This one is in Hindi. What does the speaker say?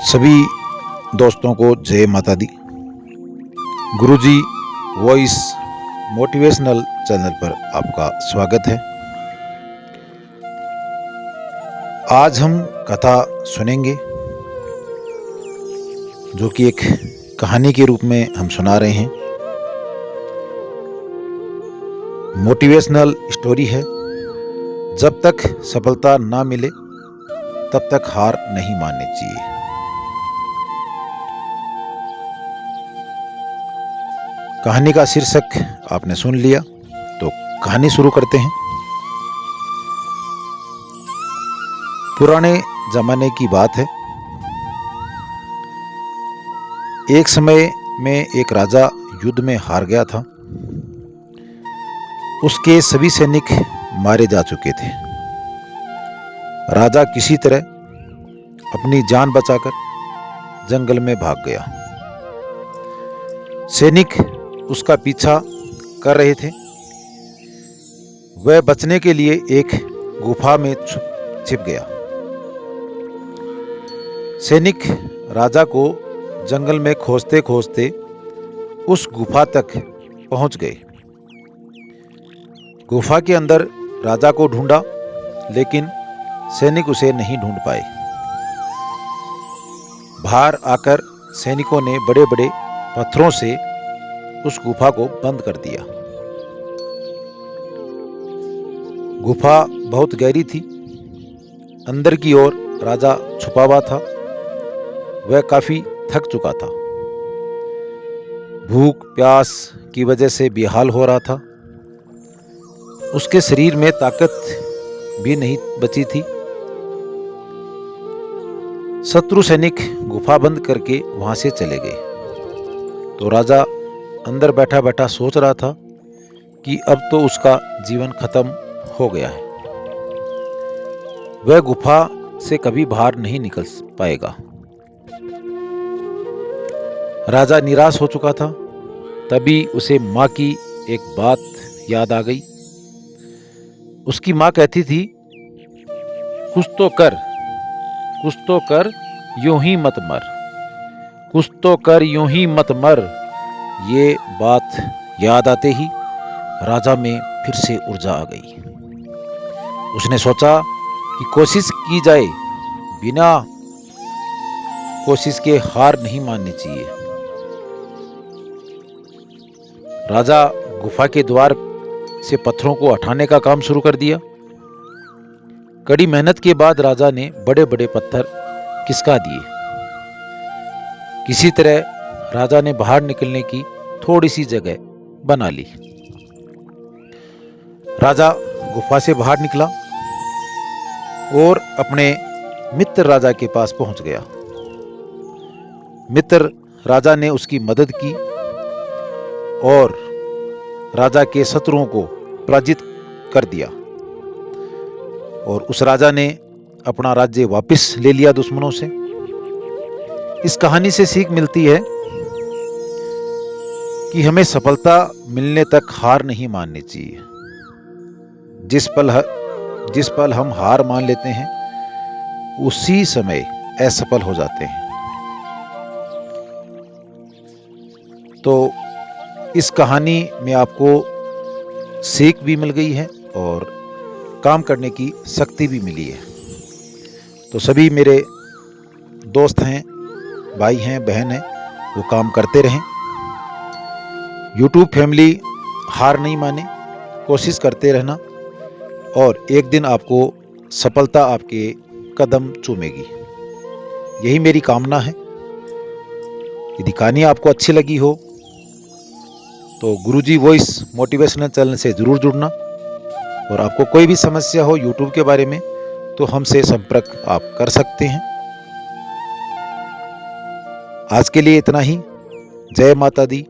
सभी दोस्तों को जय माता दी। गुरुजी वॉइस मोटिवेशनल चैनल पर आपका स्वागत है। आज हम कथा सुनेंगे जो कि एक कहानी के रूप में हम सुना रहे हैं। मोटिवेशनल स्टोरी है। जब तक सफलता ना मिले तब तक हार नहीं माननी चाहिए। कहानी का शीर्षक आपने सुन लिया, तो कहानी शुरू करते हैं। पुराने जमाने की बात है। एक समय में एक राजा युद्ध में हार गया था। उसके सभी सैनिक मारे जा चुके थे। राजा किसी तरह अपनी जान बचाकर जंगल में भाग गया। सैनिक उसका पीछा कर रहे थे। वह बचने के लिए एक गुफा में छिप गया। सैनिक राजा को जंगल में खोजते खोजते उस गुफा तक पहुंच गए। गुफा के अंदर राजा को ढूंढा, लेकिन सैनिक उसे नहीं ढूंढ पाए। बाहर आकर सैनिकों ने बड़े बड़े पत्थरों से उस गुफा को बंद कर दिया। गुफा बहुत गहरी थी। अंदर की ओर राजा छुपा हुआ था। वह काफी थक चुका था। भूख प्यास की वजह से बेहाल हो रहा था। उसके शरीर में ताकत भी नहीं बची थी। शत्रु सैनिक गुफा बंद करके वहां से चले गए। तो राजा अंदर बैठा बैठा सोच रहा था कि अब तो उसका जीवन खत्म हो गया है। वह गुफा से कभी बाहर नहीं निकल पाएगा। राजा निराश हो चुका था। तभी उसे माँ की एक बात याद आ गई। उसकी माँ कहती थी, कुछ तो कर, यूं ही मत मर। कुछ तो कर, यूं ही मत मर। ये बात याद आते ही राजा में फिर से ऊर्जा आ गई। उसने सोचा कि कोशिश की जाए, बिना कोशिश के हार नहीं माननी चाहिए। राजा गुफा के द्वार से पत्थरों को हटाने का काम शुरू कर दिया। कड़ी मेहनत के बाद राजा ने बड़े बड़े पत्थर खिसका दिए। किसी तरह राजा ने बाहर निकलने की थोड़ी सी जगह बना ली। राजा गुफा से बाहर निकला और अपने मित्र राजा के पास पहुंच गया। मित्र राजा ने उसकी मदद की और राजा के शत्रुओं को पराजित कर दिया। और उस राजा ने अपना राज्य वापस ले लिया दुश्मनों से। इस कहानी से सीख मिलती है कि हमें सफलता मिलने तक हार नहीं माननी चाहिए। जिस पल हम हार मान लेते हैं, उसी समय असफल हो जाते हैं। तो इस कहानी में आपको सीख भी मिल गई है और काम करने की शक्ति भी मिली है। तो सभी मेरे दोस्त हैं, भाई हैं, बहन हैं, वो काम करते रहें। यूट्यूब फैमिली हार नहीं माने, कोशिश करते रहना और एक दिन आपको सफलता आपके कदम चूमेगी। यही मेरी कामना है। यदि कहानी आपको अच्छी लगी हो तो गुरुजी वॉइस मोटिवेशनल चैनल से जरूर जुड़ना। और आपको कोई भी समस्या हो यूट्यूब के बारे में तो हमसे संपर्क आप कर सकते हैं। आज के लिए इतना ही। जय माता दी।